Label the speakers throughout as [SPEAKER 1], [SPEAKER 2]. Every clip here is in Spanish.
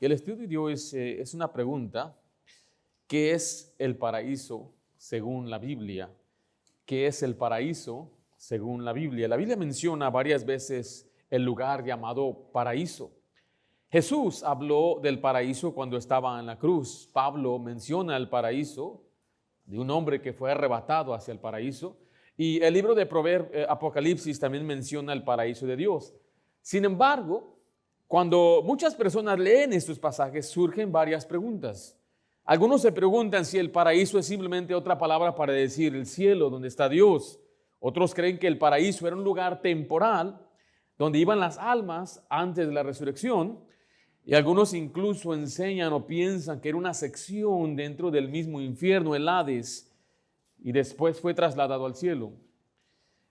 [SPEAKER 1] Y el estudio de hoy es una pregunta: ¿qué es el paraíso según la Biblia? ¿Qué es el paraíso según la Biblia? La Biblia menciona varias veces el lugar llamado paraíso. Jesús habló del paraíso cuando estaba en la cruz. Pablo menciona el paraíso de un hombre que fue arrebatado hacia el paraíso. Y el libro de Apocalipsis también menciona el paraíso de Dios. Sin embargo, cuando muchas personas leen estos pasajes, surgen varias preguntas. Algunos se preguntan si el paraíso es simplemente otra palabra para decir el cielo donde está Dios. Otros creen que el paraíso era un lugar temporal donde iban las almas antes de la resurrección. Y algunos incluso enseñan o piensan que era una sección dentro del mismo infierno, el Hades, y después fue trasladado al cielo.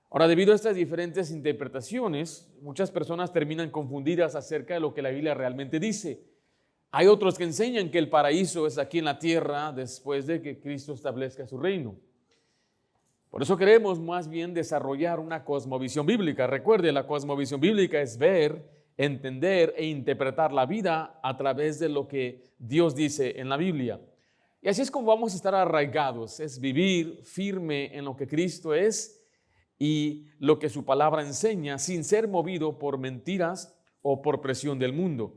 [SPEAKER 1] Ahora, debido a estas diferentes interpretaciones, muchas personas terminan confundidas acerca de lo que la Biblia realmente dice. Hay otros que enseñan que el paraíso es aquí en la tierra después de que Cristo establezca su reino. Por eso queremos más bien desarrollar una cosmovisión bíblica. Recuerde, la cosmovisión bíblica es ver, entender e interpretar la vida a través de lo que Dios dice en la Biblia. Y así es como vamos a estar arraigados, es vivir firme en lo que Cristo es y lo que su palabra enseña, sin ser movido por mentiras o por presión del mundo.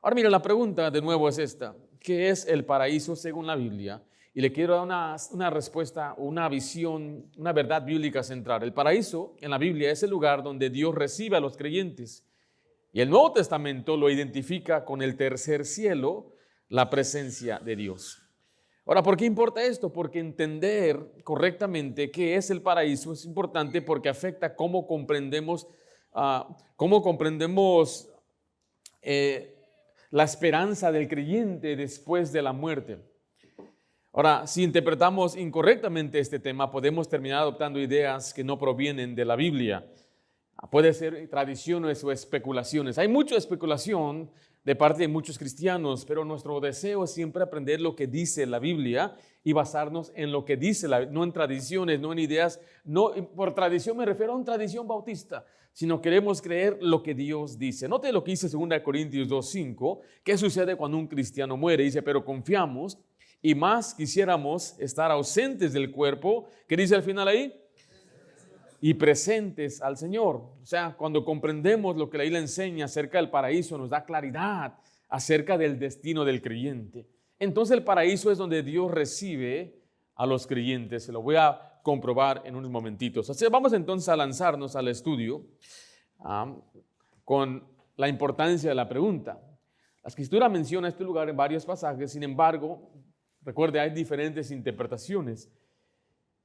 [SPEAKER 1] Ahora mira, la pregunta de nuevo es esta: ¿qué es el paraíso según la Biblia? Y le quiero dar una respuesta, una visión, una verdad bíblica central. El paraíso en la Biblia es el lugar donde Dios recibe a los creyentes. Y el Nuevo Testamento lo identifica con el tercer cielo, la presencia de Dios. Ahora, ¿por qué importa esto? Porque entender correctamente qué es el paraíso es importante, porque afecta cómo comprendemos la esperanza del creyente después de la muerte. Ahora, si interpretamos incorrectamente este tema, podemos terminar adoptando ideas que no provienen de la Biblia. Puede ser tradiciones o especulaciones. Hay mucha especulación de parte de muchos cristianos, pero nuestro deseo es siempre aprender lo que dice la Biblia y basarnos en lo que dice la Biblia, no en tradiciones, no en ideas. No, por tradición me refiero a una tradición bautista, sino queremos creer lo que Dios dice. Note lo que dice 2 Corintios 2:5. ¿Qué sucede cuando un cristiano muere? Dice: pero confiamos y más quisiéramos estar ausentes del cuerpo. ¿Qué dice al final ahí? Y presentes al Señor. O sea, cuando comprendemos lo que la Biblia enseña acerca del paraíso, nos da claridad acerca del destino del creyente. Entonces el paraíso es donde Dios recibe a los creyentes. Se lo voy a comprobar en unos momentitos. Así vamos entonces a lanzarnos al estudio con la importancia de la pregunta. La Escritura menciona este lugar en varios pasajes. Sin embargo, recuerde, hay diferentes interpretaciones.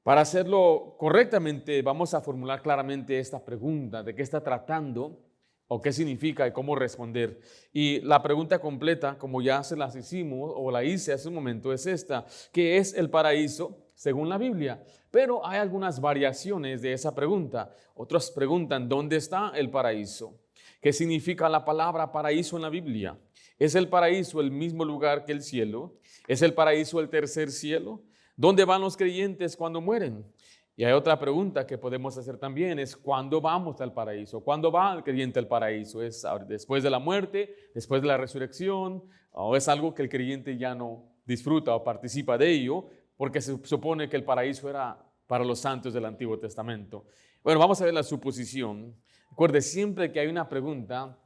[SPEAKER 1] Para hacerlo correctamente, vamos a formular claramente esta pregunta: ¿de qué está tratando o qué significa y cómo responder? Y la pregunta completa, como ya se las hicimos o la hice hace un momento, es esta: ¿qué es el paraíso según la Biblia? Pero hay algunas variaciones de esa pregunta. Otros preguntan: ¿dónde está el paraíso? ¿Qué significa la palabra paraíso en la Biblia? ¿Es el paraíso el mismo lugar que el cielo? ¿Es el paraíso el tercer cielo? ¿Dónde van los creyentes cuando mueren? Y hay otra pregunta que podemos hacer también: es ¿cuándo vamos al paraíso? ¿Cuándo va el creyente al paraíso? ¿Es después de la muerte, después de la resurrección, o es algo que el creyente ya no disfruta o participa de ello, porque se supone que el paraíso era para los santos del Antiguo Testamento? Bueno, vamos a ver la suposición. Recuerde, siempre que hay una pregunta,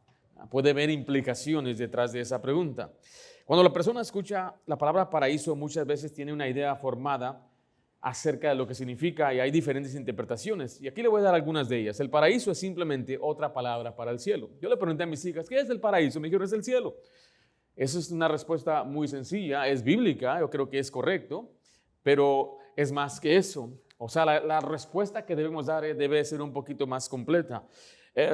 [SPEAKER 1] puede haber implicaciones detrás de esa pregunta. Cuando la persona escucha la palabra paraíso, muchas veces tiene una idea formada acerca de lo que significa, y hay diferentes interpretaciones. Y aquí le voy a dar algunas de ellas. El paraíso es simplemente otra palabra para el cielo. Yo le pregunté a mis hijas: ¿qué es el paraíso? Me dijeron: es el cielo. Esa es una respuesta muy sencilla, es bíblica, yo creo que es correcto, pero es más que eso. O sea, la respuesta que debemos dar debe ser un poquito más completa.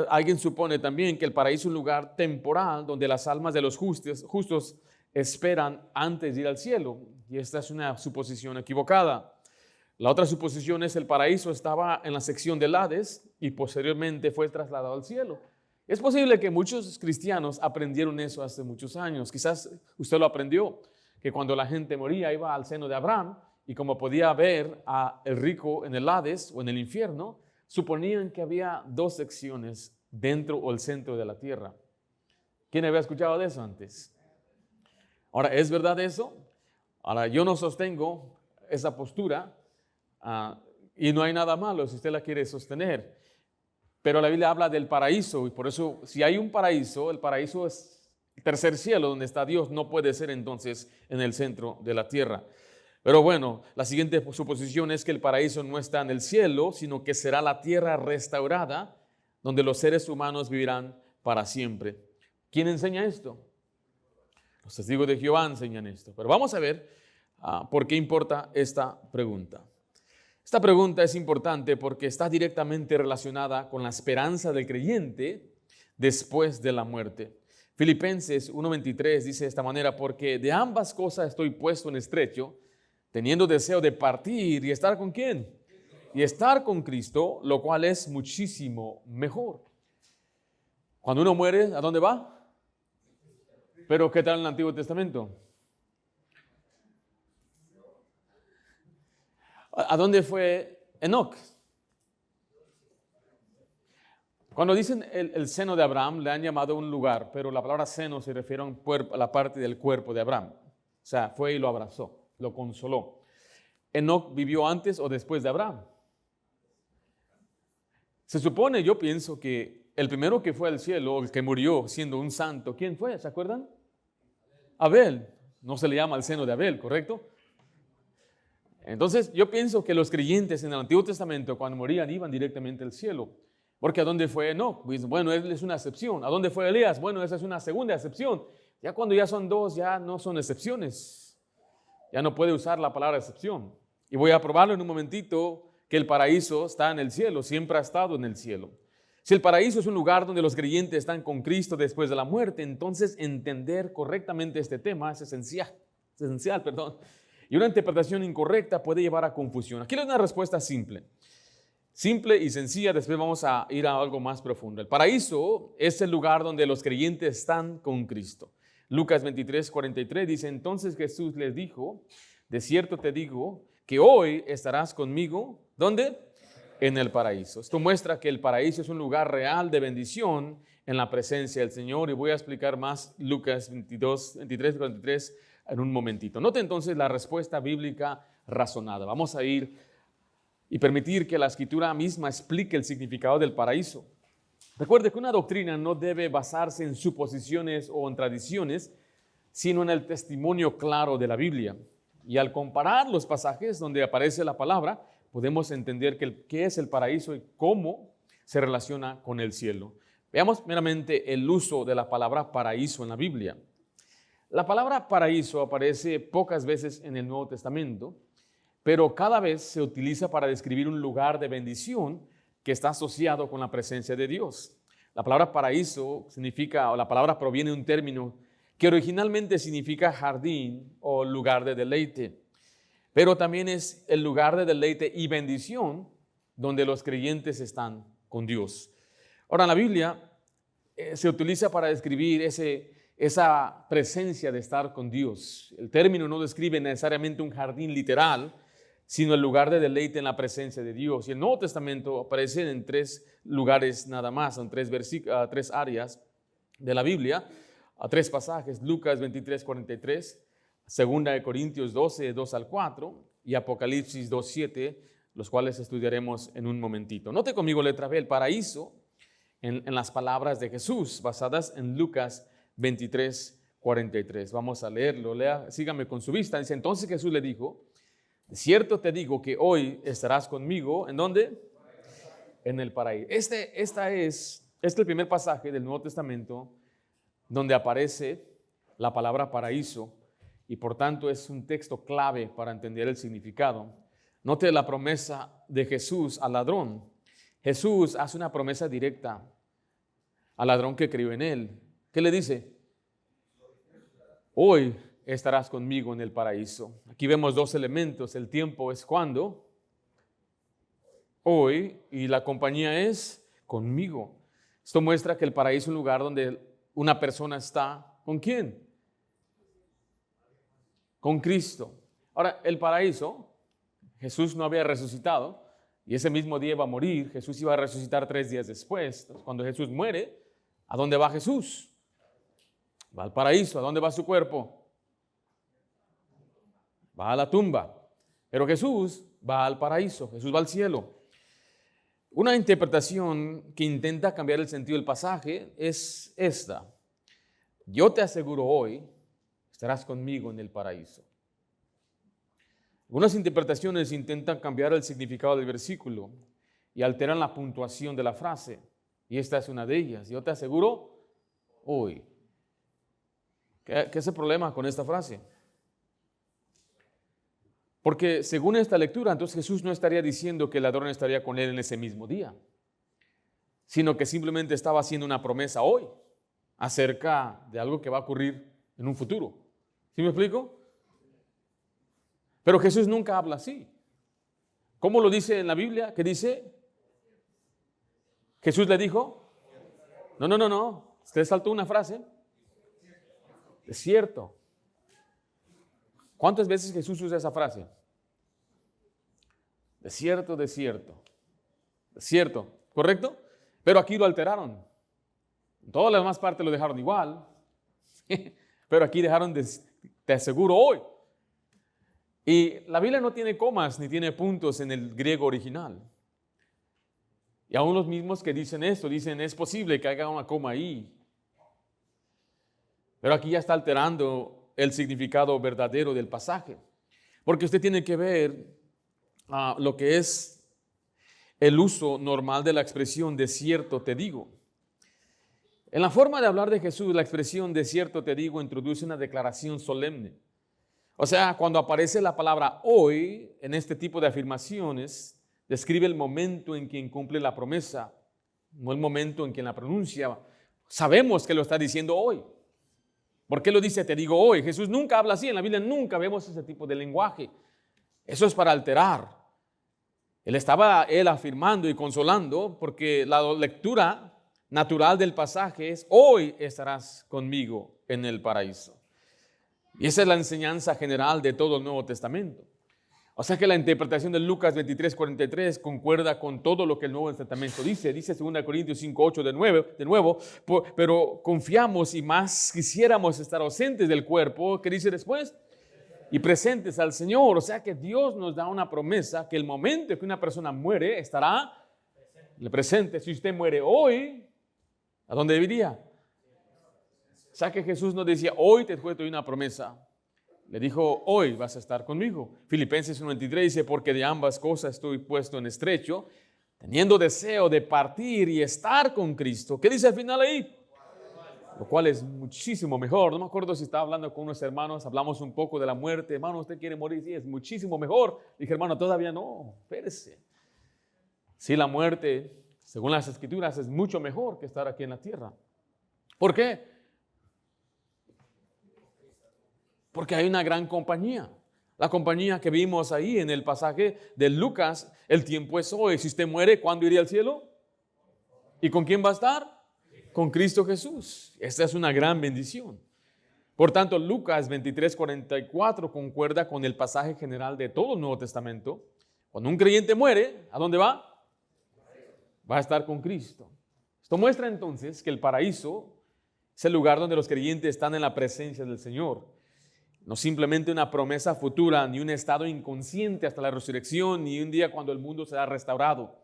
[SPEAKER 1] Alguien supone también que el paraíso es un lugar temporal donde las almas de los justos esperan antes de ir al cielo, y esta es una suposición equivocada. La otra suposición es: el paraíso estaba en la sección del Hades y posteriormente fue trasladado al cielo. Es posible que muchos cristianos aprendieron eso hace muchos años. Quizás usted lo aprendió, que cuando la gente moría iba al seno de Abraham, y como podía ver a el rico en el Hades o en el infierno, suponían que había dos secciones dentro o el centro de la tierra. ¿Quién había escuchado de eso antes? Ahora, ¿es verdad eso? Ahora, yo no sostengo esa postura y no hay nada malo si usted la quiere sostener. Pero la Biblia habla del paraíso y por eso si hay un paraíso, el paraíso es el tercer cielo donde está Dios, no puede ser entonces en el centro de la tierra. Pero bueno, la siguiente suposición es que el paraíso no está en el cielo, sino que será la tierra restaurada donde los seres humanos vivirán para siempre. ¿Quién enseña esto? Los testigos de Jehová enseñan esto. Pero vamos a ver por qué importa esta pregunta. Esta pregunta es importante porque está directamente relacionada con la esperanza del creyente después de la muerte. Filipenses 1:23 dice de esta manera: porque de ambas cosas estoy puesto en estrecho, teniendo deseo de partir y estar ¿con quién? Y estar con Cristo, lo cual es muchísimo mejor. Cuando uno muere, ¿a dónde va? Pero ¿qué tal en el Antiguo Testamento? ¿A dónde fue Enoc? Cuando dicen el seno de Abraham, le han llamado un lugar, pero la palabra seno se refiere a la parte del cuerpo de Abraham. O sea, fue y lo abrazó, lo consoló. ¿Enoc vivió antes o después de Abraham? Se supone, yo pienso que el primero que fue al cielo, el que murió siendo un santo, ¿quién fue? ¿Se acuerdan? Abel. No se le llama el seno de Abel, ¿correcto? Entonces, yo pienso que los creyentes en el Antiguo Testamento, cuando morían, iban directamente al cielo. Porque ¿a dónde fue Enoc? Bueno, él es una excepción. ¿A dónde fue Elías? Bueno, esa es una segunda excepción. Ya cuando ya son dos, ya no son excepciones. Ya no puede usar la palabra excepción. Y voy a probarlo en un momentito que el paraíso está en el cielo, siempre ha estado en el cielo. Si el paraíso es un lugar donde los creyentes están con Cristo después de la muerte, entonces entender correctamente este tema es esencial. Y una interpretación incorrecta puede llevar a confusión. Aquí le doy una respuesta simple y sencilla, después vamos a ir a algo más profundo. El paraíso es el lugar donde los creyentes están con Cristo. Lucas 23:43 dice: entonces Jesús les dijo: de cierto te digo que hoy estarás conmigo, ¿dónde? En el paraíso. Esto muestra que el paraíso es un lugar real de bendición en la presencia del Señor, y voy a explicar más Lucas 23:43 en un momentito. Note entonces la respuesta bíblica razonada. Vamos a ir y permitir que la Escritura misma explique el significado del paraíso. Recuerde que una doctrina no debe basarse en suposiciones o en tradiciones, sino en el testimonio claro de la Biblia. Y al comparar los pasajes donde aparece la palabra, podemos entender qué es el paraíso y cómo se relaciona con el cielo. Veamos meramente el uso de la palabra paraíso en la Biblia. La palabra paraíso aparece pocas veces en el Nuevo Testamento, pero cada vez se utiliza para describir un lugar de bendición que está asociado con la presencia de Dios. La palabra paraíso significa, o la palabra proviene de un término que originalmente significa jardín o lugar de deleite, pero también es el lugar de deleite y bendición donde los creyentes están con Dios. Ahora, en la Biblia se utiliza para describir esa presencia de estar con Dios. El término no describe necesariamente un jardín literal, sino el lugar de deleite en la presencia de Dios. Y el Nuevo Testamento aparece en 3 lugares nada más, en 3 áreas de la Biblia, a 3 pasajes: Lucas 23:43, 2 Corintios 12, 2 al 4 y Apocalipsis 2:7, los cuales estudiaremos en un momentito. Note conmigo letra B, el paraíso en las palabras de Jesús, basadas en Lucas 23:43. Vamos a leerlo, sígame con su vista. Dice: entonces Jesús le dijo: de cierto te digo que hoy estarás conmigo, ¿en dónde? En el paraíso. Este es el primer pasaje del Nuevo Testamento donde aparece la palabra paraíso, y por tanto es un texto clave para entender el significado. Note la promesa de Jesús al ladrón. Jesús hace una promesa directa al ladrón que creyó en él. ¿Qué le dice? Hoy estarás conmigo en el paraíso. Aquí vemos 2 elementos. El tiempo es cuando, hoy, y la compañía es conmigo. Esto muestra que el paraíso es un lugar donde una persona está, ¿con quién? Con Cristo. Ahora, el paraíso, Jesús no había resucitado y ese mismo día iba a morir. Jesús iba a resucitar 3 días después. Entonces, cuando Jesús muere, ¿a dónde va Jesús? Va al paraíso. ¿A dónde va su cuerpo? va a la tumba. Pero Jesús va al paraíso, Jesús va al cielo. Una interpretación que intenta cambiar el sentido del pasaje es esta: yo te aseguro hoy, estarás conmigo en el paraíso. Algunas interpretaciones intentan cambiar el significado del versículo y alteran la puntuación de la frase. Y esta es una de ellas. Yo te aseguro hoy. ¿Qué es el problema con esta frase? Porque según esta lectura, entonces Jesús no estaría diciendo que el ladrón estaría con él en ese mismo día, sino que simplemente estaba haciendo una promesa hoy acerca de algo que va a ocurrir en un futuro. ¿Sí me explico? Pero Jesús nunca habla así. ¿Cómo lo dice en la Biblia? ¿Qué dice? Jesús le dijo, no. Usted saltó una frase. Desierto. ¿Cuántas veces Jesús usa esa frase? Desierto, desierto. Desierto, ¿correcto? Pero aquí lo alteraron. En todas las demás partes lo dejaron igual. Pero aquí dejaron te aseguro hoy. Y la Biblia no tiene comas ni tiene puntos en el griego original. Y aún los mismos que dicen esto, dicen es posible que haya una coma ahí. Pero aquí ya está alterando el significado verdadero del pasaje. Porque usted tiene que ver lo que es el uso normal de la expresión de cierto te digo. En la forma de hablar de Jesús, la expresión de cierto te digo introduce una declaración solemne. O sea, cuando aparece la palabra hoy en este tipo de afirmaciones, describe el momento en que cumple la promesa, no el momento en que la pronuncia. Sabemos que lo está diciendo hoy. ¿Por qué lo dice te digo hoy? Jesús nunca habla así, en la Biblia nunca vemos ese tipo de lenguaje. Eso es para alterar. Él estaba afirmando y consolando porque la lectura natural del pasaje es hoy estarás conmigo en el paraíso. Y esa es la enseñanza general de todo el Nuevo Testamento. O sea que la interpretación de Lucas 23:43 concuerda con todo lo que el Nuevo Testamento dice. Dice 2 Corintios 5:8 de nuevo, pero confiamos y más quisiéramos estar ausentes del cuerpo, ¿qué dice después? Y presentes al Señor. O sea que Dios nos da una promesa que el momento que una persona muere estará presente. Si usted muere hoy, ¿a dónde debería? O sea que Jesús nos decía, hoy te doy una promesa. Le dijo, hoy vas a estar conmigo. Filipenses 1:23 dice, porque de ambas cosas estoy puesto en estrecho, teniendo deseo de partir y estar con Cristo. ¿Qué dice al final ahí? Lo cual es muchísimo mejor. No me acuerdo si estaba hablando con unos hermanos, hablamos un poco de la muerte. Hermano, ¿usted quiere morir? Sí, es muchísimo mejor. Dije, hermano, todavía no, espérese. Sí, la muerte, según las Escrituras, es mucho mejor que estar aquí en la tierra. ¿Por qué? Porque hay una gran compañía. La compañía que vimos ahí en el pasaje de Lucas, el tiempo es hoy. Si usted muere, ¿cuándo iría al cielo? ¿Y con quién va a estar? Con Cristo Jesús. Esta es una gran bendición. Por tanto, Lucas 23:44 concuerda con el pasaje general de todo el Nuevo Testamento. Cuando un creyente muere, ¿a dónde va? Va a estar con Cristo. Esto muestra entonces que el paraíso es el lugar donde los creyentes están en la presencia del Señor. No simplemente una promesa futura, ni un estado inconsciente hasta la resurrección, ni un día cuando el mundo será restaurado.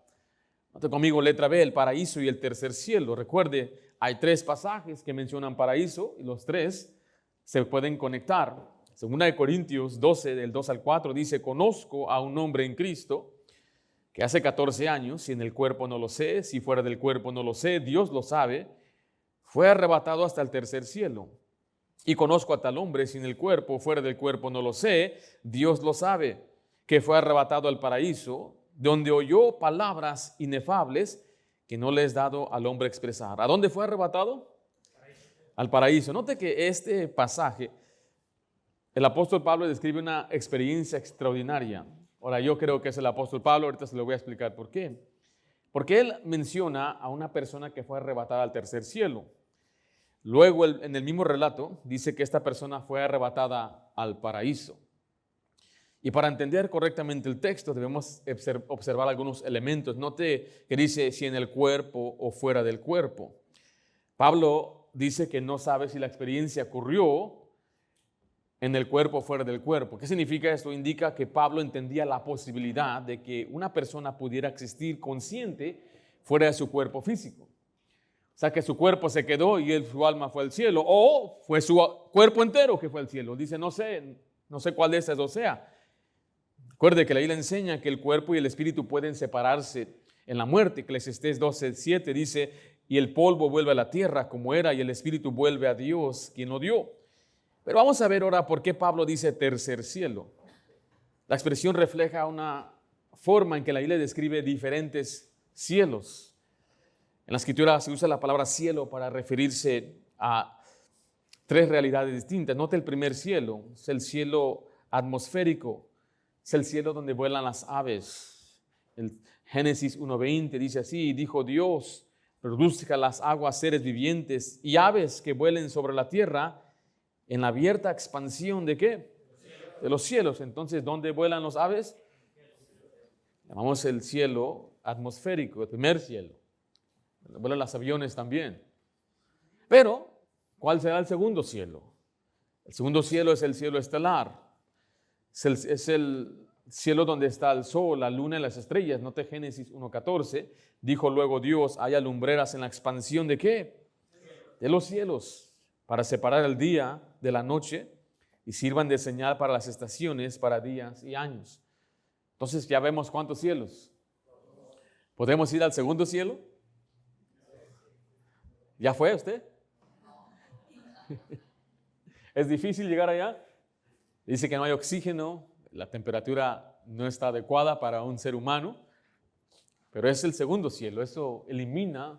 [SPEAKER 1] Note conmigo letra B, el paraíso y el tercer cielo. Recuerde, hay 3 pasajes que mencionan paraíso y los 3 se pueden conectar. Segunda de Corintios 12, del 2 al 4, dice, conozco a un hombre en Cristo que hace 14 años, si en el cuerpo no lo sé, si fuera del cuerpo no lo sé, Dios lo sabe, fue arrebatado hasta el tercer cielo. Y conozco a tal hombre, si en el cuerpo, fuera del cuerpo no lo sé, Dios lo sabe, que fue arrebatado al paraíso, donde oyó palabras inefables que no le es dado al hombre expresar. ¿A dónde fue arrebatado? Al paraíso. Note que este pasaje, el apóstol Pablo describe una experiencia extraordinaria. Ahora, yo creo que es el apóstol Pablo, ahorita se lo voy a explicar por qué. Porque él menciona a una persona que fue arrebatada al tercer cielo. Luego, en el mismo relato, dice que esta persona fue arrebatada al paraíso. Y para entender correctamente el texto, debemos observar algunos elementos. Note que dice si en el cuerpo o fuera del cuerpo. Pablo dice que no sabe si la experiencia ocurrió en el cuerpo, fuera del cuerpo. ¿Qué significa esto? Indica que Pablo entendía la posibilidad de que una persona pudiera existir consciente fuera de su cuerpo físico. O sea, que su cuerpo se quedó y su alma fue al cielo, o fue su cuerpo entero que fue al cielo. Dice, no sé cuál de esas dos sea. Recuerde que la Biblia enseña que el cuerpo y el espíritu pueden separarse en la muerte. Eclesiastés 12:7 dice, y el polvo vuelve a la tierra como era, y el espíritu vuelve a Dios, quien lo dio. Pero vamos a ver ahora por qué Pablo dice tercer cielo. La expresión refleja una forma en que la Biblia describe diferentes cielos. En la Escritura se usa la palabra cielo para referirse a tres realidades distintas. Note el primer cielo, es el cielo atmosférico, es el cielo donde vuelan las aves. El Génesis 1:20 dice así, dijo Dios, produzca las aguas seres vivientes y aves que vuelen sobre la tierra en la abierta expansión ¿de qué? De los cielos. Entonces, ¿dónde vuelan los aves? Llamamos el cielo atmosférico, el primer cielo. Vuelan los aviones también. Pero, ¿cuál será el segundo cielo? El segundo cielo es el cielo estelar. Es el cielo donde está el sol, la luna y las estrellas. Note Génesis 1:14. Dijo luego Dios, haya lumbreras en la expansión ¿de qué? De los cielos, para separar el día de la noche y sirvan de señal para las estaciones, para días y años. Entonces ya vemos cuántos cielos. ¿Podemos ir al segundo cielo? ¿Ya fue usted? ¿Es difícil llegar allá? Dice que no hay oxígeno, la temperatura no está adecuada para un ser humano, pero es el segundo cielo. Eso elimina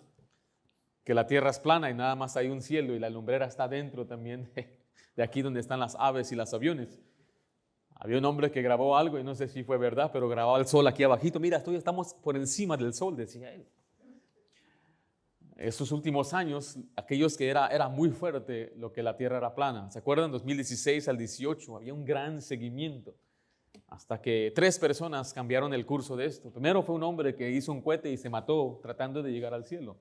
[SPEAKER 1] que la tierra es plana y nada más hay un cielo y la lumbrera está dentro también de aquí donde están las aves y los aviones. Había un hombre que grabó algo y no sé si fue verdad, pero grababa el sol aquí abajito. Mira, estamos por encima del sol, decía él. Estos últimos años, aquellos que era muy fuerte lo que la tierra era plana. ¿Se acuerdan? 2016 al 18 había un gran seguimiento hasta que 3 personas cambiaron el curso de esto. Primero fue un hombre que hizo un cohete y se mató tratando de llegar al cielo.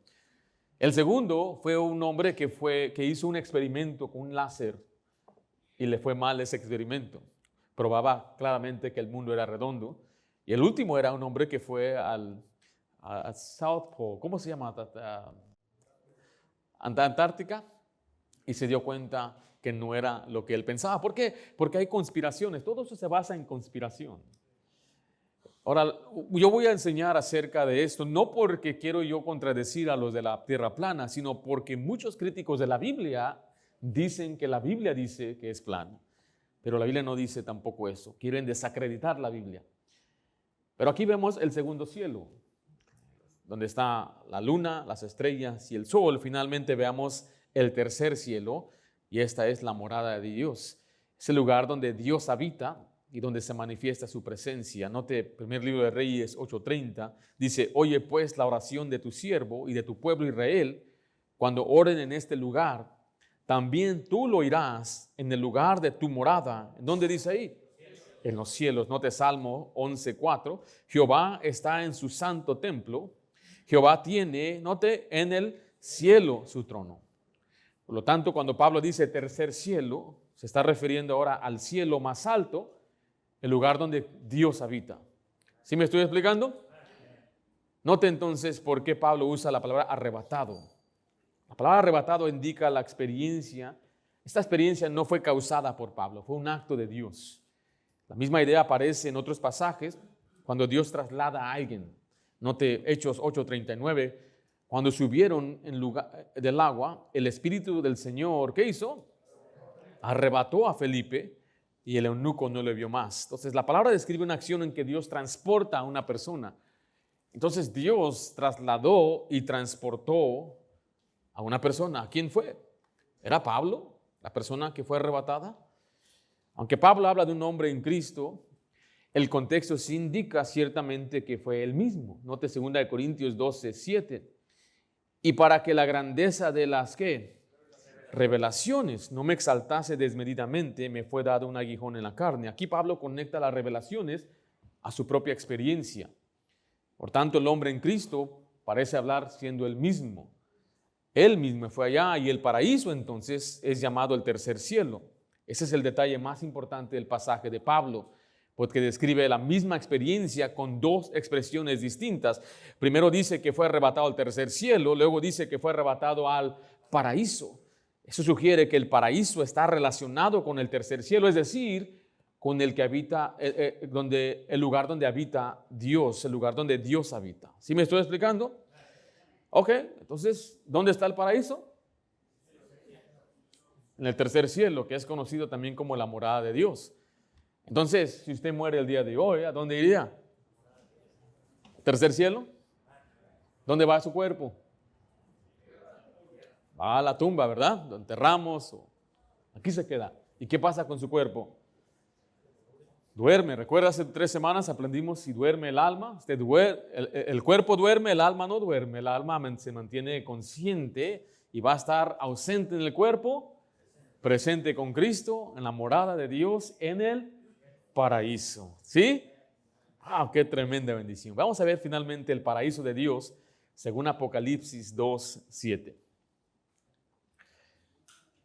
[SPEAKER 1] El segundo fue un hombre que hizo un experimento con un láser y le fue mal ese experimento. Probaba claramente que el mundo era redondo. Y el último era un hombre que fue a South Pole, ¿cómo se llama? Antártica, y se dio cuenta que no era lo que él pensaba. ¿Por qué? Porque hay conspiraciones. Todo eso se basa en conspiración. Ahora, yo voy a enseñar acerca de esto, no porque quiero yo contradecir a los de la tierra plana, sino porque muchos críticos de la Biblia dicen que la Biblia dice que es plana, pero la Biblia no dice tampoco eso. Quieren desacreditar la Biblia. Pero aquí vemos el segundo cielo, donde está la luna, las estrellas y el sol. Finalmente veamos el tercer cielo, y esta es la morada de Dios. Es el lugar donde Dios habita y donde se manifiesta su presencia. Note, primer libro de Reyes 8:30, dice, oye pues la oración de tu siervo y de tu pueblo Israel, cuando oren en este lugar, también tú lo oirás en el lugar de tu morada. ¿Dónde dice ahí? En los cielos. Note Salmo 11:4, Jehová está en su santo templo, Jehová tiene, note, en el cielo su trono. Por lo tanto, cuando Pablo dice tercer cielo, se está refiriendo ahora al cielo más alto, el lugar donde Dios habita. ¿Sí me estoy explicando? Note entonces por qué Pablo usa la palabra arrebatado. La palabra arrebatado indica la experiencia. Esta experiencia no fue causada por Pablo, fue un acto de Dios. La misma idea aparece en otros pasajes cuando Dios traslada a alguien. Note Hechos 8:39, cuando subieron en lugar del agua, el Espíritu del Señor, ¿qué hizo? Arrebató a Felipe y el eunuco no le vio más. Entonces la palabra describe una acción en que Dios transporta a una persona. Entonces Dios trasladó y transportó a una persona. ¿A quién fue? ¿Era Pablo, la persona que fue arrebatada? Aunque Pablo habla de un hombre en Cristo, el contexto sí indica ciertamente que fue él mismo. Note 2 Corintios 12:7. Y para que la grandeza de las ¿qué? Revelaciones no me exaltase desmedidamente, me fue dado un aguijón en la carne. Aquí Pablo conecta las revelaciones a su propia experiencia. Por tanto, el hombre en Cristo parece hablar siendo él mismo. Él mismo fue allá y el paraíso entonces es llamado el tercer cielo. Ese es el detalle más importante del pasaje de Pablo, porque describe la misma experiencia con dos expresiones distintas. Primero dice que fue arrebatado al tercer cielo, luego dice que fue arrebatado al paraíso. Eso sugiere que el paraíso está relacionado con el tercer cielo, es decir, con el que habita, el lugar donde habita Dios, el lugar donde Dios habita. ¿Sí me estoy explicando? Ok, entonces, ¿dónde está el paraíso? En el tercer cielo, que es conocido también como la morada de Dios. Entonces, si usted muere el día de hoy, ¿a dónde iría? ¿Tercer cielo? ¿Dónde va su cuerpo? Va a la tumba, ¿verdad? Lo enterramos. Aquí se queda. ¿Y qué pasa con su cuerpo? Duerme. ¿Recuerda? Hace 3 semanas aprendimos si duerme el alma. El cuerpo duerme, el alma no duerme. El alma se mantiene consciente y va a estar ausente en el cuerpo, presente con Cristo, en la morada de Dios, en el paraíso. ¿Sí? Qué tremenda bendición. Vamos a ver finalmente el paraíso de Dios según Apocalipsis 2:7.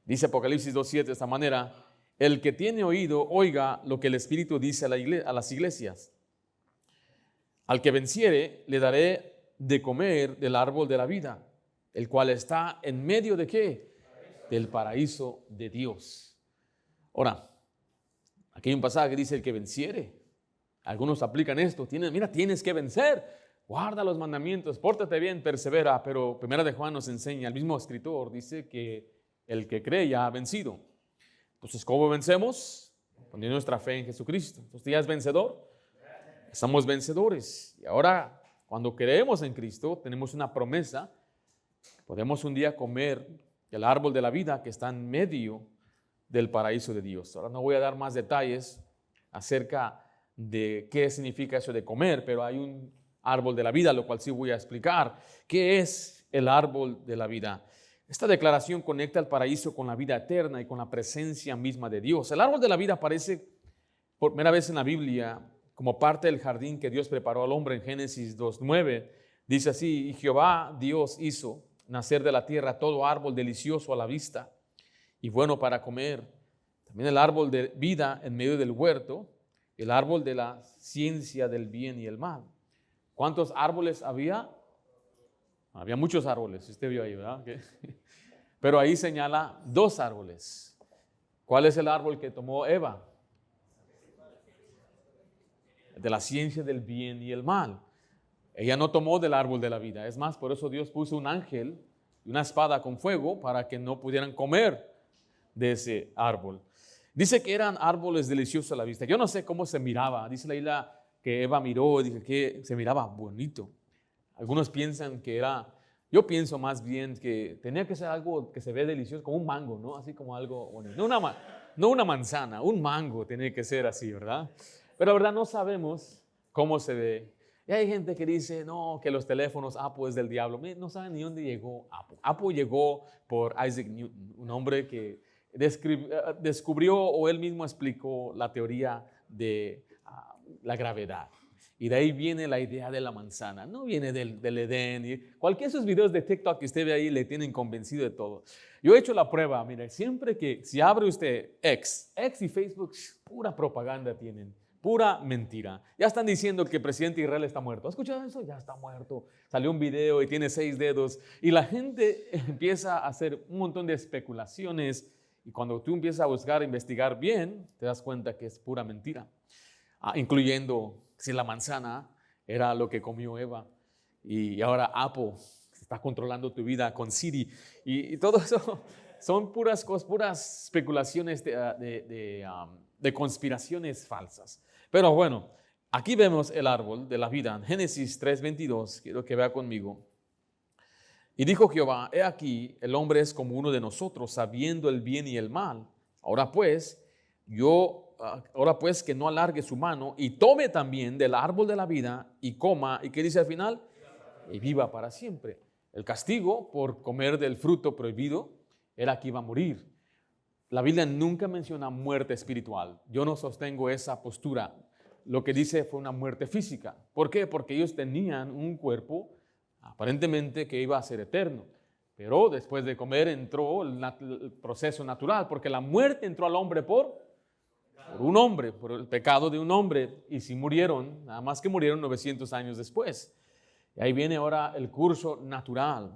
[SPEAKER 1] Dice Apocalipsis 2:7 de esta manera: el que tiene oído, oiga lo que el Espíritu dice a las iglesias. Al que venciere, le daré de comer del árbol de la vida, el cual está en medio de ¿qué? Del paraíso de Dios. Ahora, aquí hay un pasaje que dice el que venciere. Algunos aplican esto. Tienes que vencer. Guarda los mandamientos, pórtate bien, persevera. Pero Primera de Juan nos enseña, el mismo escritor dice que el que cree ya ha vencido. Entonces, ¿cómo vencemos? Poniendo nuestra fe en Jesucristo. Entonces, ¿ya es vencedor? Somos vencedores. Y ahora, cuando creemos en Cristo, tenemos una promesa. Podemos un día comer el árbol de la vida que está en medio del paraíso de Dios. Ahora no voy a dar más detalles acerca de qué significa eso de comer, pero hay un árbol de la vida, lo cual sí voy a explicar. ¿Qué es el árbol de la vida? Esta declaración conecta el paraíso con la vida eterna y con la presencia misma de Dios. El árbol de la vida aparece por primera vez en la Biblia como parte del jardín que Dios preparó al hombre en Génesis 2:9. Dice así: y Jehová Dios hizo nacer de la tierra todo árbol delicioso a la vista y bueno para comer. También el árbol de vida en medio del huerto, el árbol de la ciencia del bien y el mal. ¿Cuántos árboles había? Había muchos árboles, usted vio ahí, ¿verdad? Pero ahí señala 2 árboles. ¿Cuál es el árbol que tomó Eva? De la ciencia del bien y el mal. Ella no tomó del árbol de la vida. Es más, por eso Dios puso un ángel y una espada con fuego para que no pudieran comer de ese árbol. Dice que eran árboles deliciosos a la vista. Yo no sé cómo se miraba. Dice la isla que Eva miró y dice que se miraba bonito. Algunos piensan que yo pienso más bien que tenía que ser algo que se ve delicioso, como un mango, ¿no? Así como algo bonito. No una manzana, un mango tenía que ser así, ¿verdad? Pero la verdad no sabemos cómo se ve. Y hay gente que dice, no, que los teléfonos Apple es del diablo. No saben ni dónde llegó Apple. Apple llegó por Isaac Newton, un hombre que descubrió o él mismo explicó la teoría de la gravedad. Y de ahí viene la idea de la manzana, no viene del Edén. Y cualquiera de esos videos de TikTok que usted ve ahí le tienen convencido de todo. Yo he hecho la prueba, mire, siempre que si abre usted X y Facebook, pura propaganda tienen, pura mentira. Ya están diciendo que el presidente de Israel está muerto. ¿Has escuchado eso? Ya está muerto. Salió un video y tiene 6 dedos. Y la gente empieza a hacer un montón de especulaciones. Y cuando tú empiezas a buscar, a investigar bien, te das cuenta que es pura mentira. Incluyendo si la manzana era lo que comió Eva y ahora Apple está controlando tu vida con Siri y todo eso son puras cosas, puras especulaciones de conspiraciones falsas. Pero bueno, aquí vemos el árbol de la vida en Génesis 3:22, quiero que vea conmigo. Y dijo Jehová: he aquí, el hombre es como uno de nosotros, sabiendo el bien y el mal. Ahora pues que no alargue su mano y tome también del árbol de la vida y coma. ¿Y qué dice al final? Y viva para siempre. El castigo por comer del fruto prohibido era que iba a morir. La Biblia nunca menciona muerte espiritual. Yo no sostengo esa postura. Lo que dice fue una muerte física. ¿Por qué? Porque ellos tenían un cuerpo aparentemente que iba a ser eterno. Pero después de comer entró el proceso natural, porque la muerte entró al hombre por un hombre, por el pecado de un hombre, y sí murieron, nada más que murieron 900 años después. Y ahí viene ahora el curso natural.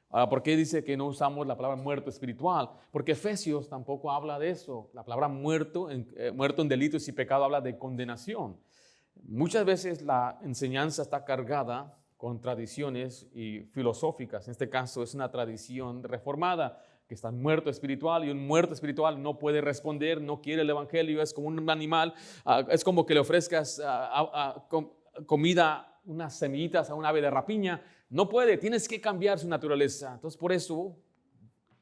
[SPEAKER 1] Ahora, ¿por qué dice que no usamos la palabra muerto espiritual? Porque Efesios tampoco habla de eso. La palabra muerto en delitos y pecado habla de condenación. Muchas veces la enseñanza está cargada con tradiciones y filosóficas. En este caso es una tradición reformada, que está muerto espiritual, y un muerto espiritual no puede responder, no quiere el evangelio, es como un animal, es como que le ofrezcas comida, unas semillitas a un ave de rapiña, no puede, tienes que cambiar su naturaleza. Entonces por eso,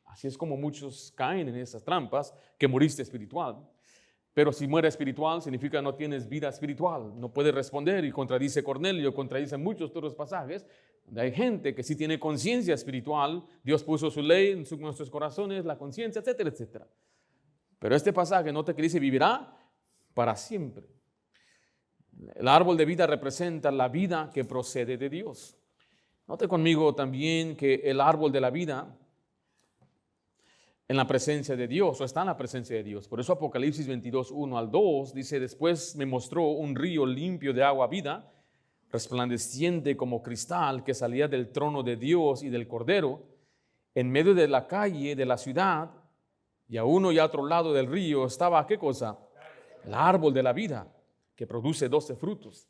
[SPEAKER 1] así es como muchos caen en esas trampas, que moriste espiritual. Pero si muere espiritual, significa no tienes vida espiritual, no puedes responder, y contradice Cornelio, contradice muchos otros pasajes, donde hay gente que sí tiene conciencia espiritual, Dios puso su ley en nuestros corazones, la conciencia, etcétera, etcétera. Pero este pasaje nota que dice vivirá para siempre. El árbol de vida representa la vida que procede de Dios. Note conmigo también que el árbol de la vida en la presencia de Dios, o está en la presencia de Dios. Por eso Apocalipsis 22, 1 al 2 dice: después me mostró un río limpio de agua vida, resplandeciente como cristal, que salía del trono de Dios y del Cordero, en medio de la calle de la ciudad, y a uno y a otro lado del río estaba, ¿qué cosa? El árbol de la vida, que produce 12 frutos,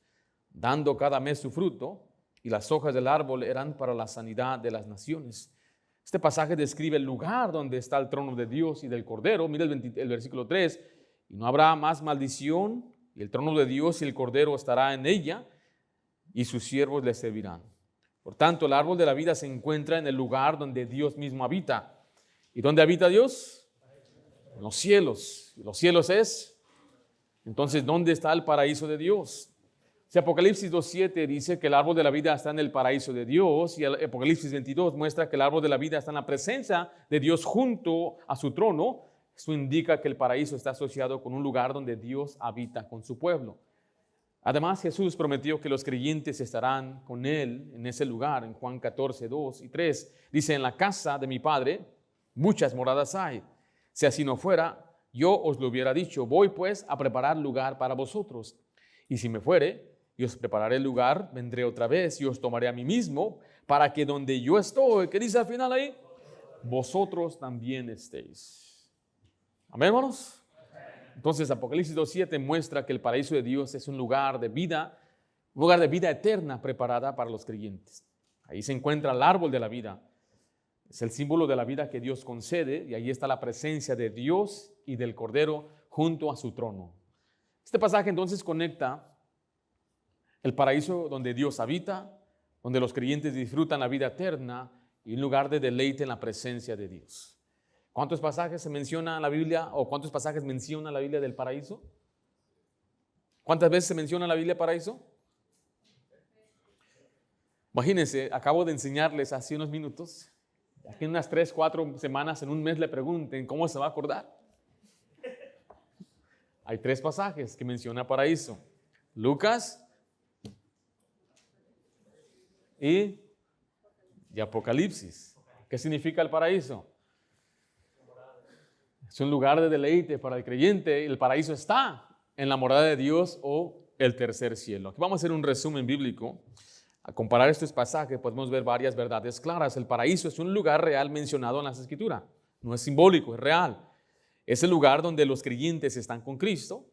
[SPEAKER 1] dando cada mes su fruto, y las hojas del árbol eran para la sanidad de las naciones. Este pasaje describe el lugar donde está el trono de Dios y del Cordero. Mira el versículo 3, y no habrá más maldición, y el trono de Dios y el Cordero estará en ella, y sus siervos le servirán. Por tanto, el árbol de la vida se encuentra en el lugar donde Dios mismo habita. ¿Y dónde habita Dios? En los cielos. ¿Y los cielos es? Entonces, ¿dónde está el paraíso de Dios? Si Apocalipsis 2.7 dice que el árbol de la vida está en el paraíso de Dios, y el Apocalipsis 22 muestra que el árbol de la vida está en la presencia de Dios junto a su trono, eso indica que el paraíso está asociado con un lugar donde Dios habita con su pueblo. Además, Jesús prometió que los creyentes estarán con Él en ese lugar. En Juan 14, 2 y 3 dice: en la casa de mi Padre muchas moradas hay. Si así no fuera, yo os lo hubiera dicho. Voy pues a preparar lugar para vosotros. Y si me fuere y os prepararé el lugar, vendré otra vez y os tomaré a mí mismo, para que donde yo estoy, ¿qué dice al final ahí? Vosotros también estéis. Amén, hermanos. Entonces Apocalipsis 2.7 muestra que el paraíso de Dios es un lugar de vida eterna preparada para los creyentes. Ahí se encuentra el árbol de la vida. Es el símbolo de la vida que Dios concede, y ahí está la presencia de Dios y del Cordero junto a su trono. Este pasaje entonces conecta el paraíso donde Dios habita, donde los creyentes disfrutan la vida eterna, y un lugar de deleite en la presencia de Dios. ¿Cuántos pasajes se menciona en la Biblia, o cuántos pasajes menciona la Biblia del paraíso? ¿Cuántas veces se menciona en la Biblia paraíso? Imagínense, acabo de enseñarles hace unos minutos. Aquí en unas 3, 4 semanas, en un mes le pregunten, ¿cómo se va a acordar? Hay 3 pasajes que menciona paraíso: Lucas y Apocalipsis. ¿Qué significa el paraíso? Es un lugar de deleite para el creyente. El paraíso está en la morada de Dios o el tercer cielo. Aquí vamos a hacer un resumen bíblico. A comparar estos pasajes podemos ver varias verdades claras. El paraíso es un lugar real mencionado en las Escrituras. No es simbólico, es real. Es el lugar donde los creyentes están con Cristo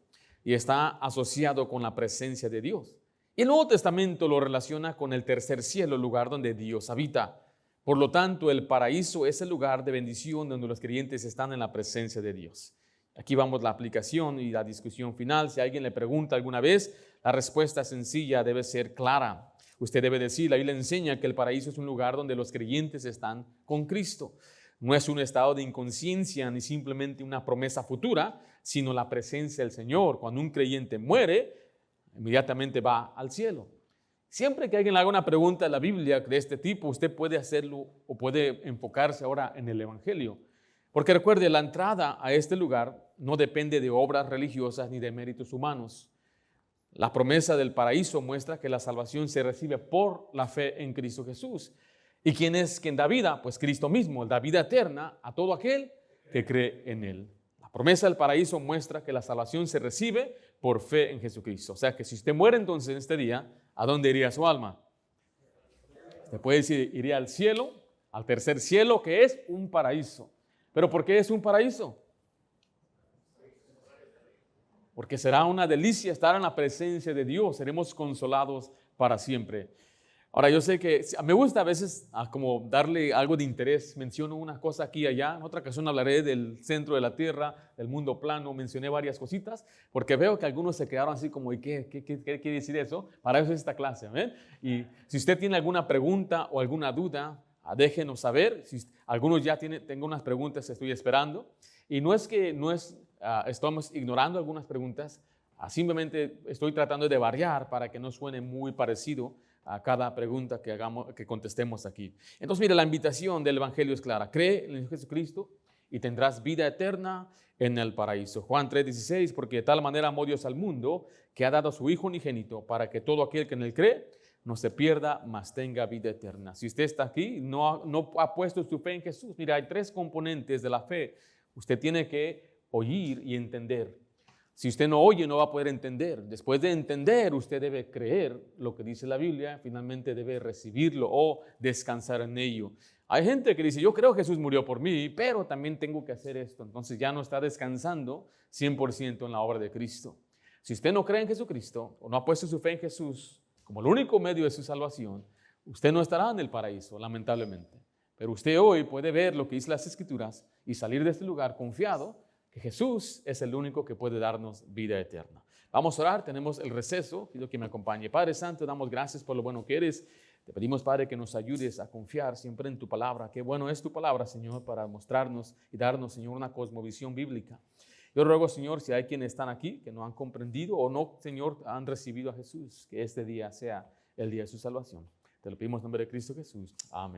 [SPEAKER 1] y está asociado con la presencia de Dios. Y el Nuevo Testamento lo relaciona con el tercer cielo, el lugar donde Dios habita. Por lo tanto, el paraíso es el lugar de bendición donde los creyentes están en la presencia de Dios. Aquí vamos la aplicación y la discusión final. Si alguien le pregunta alguna vez, la respuesta sencilla debe ser clara. Usted debe decir: la Biblia enseña que el paraíso es un lugar donde los creyentes están con Cristo. No es un estado de inconsciencia ni simplemente una promesa futura, sino la presencia del Señor. Cuando un creyente muere, inmediatamente va al cielo. Siempre que alguien le haga una pregunta a la Biblia de este tipo, usted puede hacerlo o puede enfocarse ahora en el Evangelio. Porque recuerde, la entrada a este lugar no depende de obras religiosas ni de méritos humanos. La promesa del paraíso muestra que la salvación se recibe por la fe en Cristo Jesús. ¿Y quién es quien da vida? Pues Cristo mismo, Él da vida eterna a todo aquel que cree en Él. La promesa del paraíso muestra que la salvación se recibe por fe en Jesucristo. O sea que si usted muere entonces en este día, ¿a dónde iría su alma? Usted puede decir, iría al cielo, al tercer cielo, que es un paraíso. ¿Pero por qué es un paraíso? Porque será una delicia estar en la presencia de Dios, seremos consolados para siempre. Ahora, yo sé que me gusta a veces como darle algo de interés, menciono una cosa aquí y allá, en otra ocasión hablaré del centro de la tierra, del mundo plano, mencioné varias cositas, porque veo que algunos se quedaron así como, ¿y qué quiere decir eso? Para eso es esta clase, ¿ven? Y si usted tiene alguna pregunta o alguna duda, déjenos saber. Si algunos ya tengo unas preguntas que estoy esperando, y no es que estamos ignorando algunas preguntas, simplemente estoy tratando de variar para que no suene muy parecido a cada pregunta que contestemos aquí. Entonces, mire, la invitación del Evangelio es clara. Cree en Jesucristo y tendrás vida eterna en el paraíso. Juan 3:16, porque de tal manera amó Dios al mundo que ha dado a su Hijo unigénito para que todo aquel que en él cree no se pierda, mas tenga vida eterna. Si usted está aquí, no ha puesto su fe en Jesús, mira, hay tres componentes de la fe. Usted tiene que oír y entender. Si usted no oye, no va a poder entender. Después de entender, usted debe creer lo que dice la Biblia, finalmente debe recibirlo o descansar en ello. Hay gente que dice, yo creo que Jesús murió por mí, pero también tengo que hacer esto. Entonces ya no está descansando 100% en la obra de Cristo. Si usted no cree en Jesucristo o no ha puesto su fe en Jesús como el único medio de su salvación, usted no estará en el paraíso, lamentablemente. Pero usted hoy puede ver lo que dice las Escrituras y salir de este lugar confiado que Jesús es el único que puede darnos vida eterna. Vamos a orar, tenemos el receso, pido que me acompañe. Padre Santo, damos gracias por lo bueno que eres. Te pedimos, Padre, que nos ayudes a confiar siempre en tu palabra. Qué bueno es tu palabra, Señor, para mostrarnos y darnos, Señor, una cosmovisión bíblica. Yo ruego, Señor, si hay quienes están aquí que no han comprendido o no, Señor, han recibido a Jesús, que este día sea el día de su salvación. Te lo pedimos en nombre de Cristo Jesús. Amén.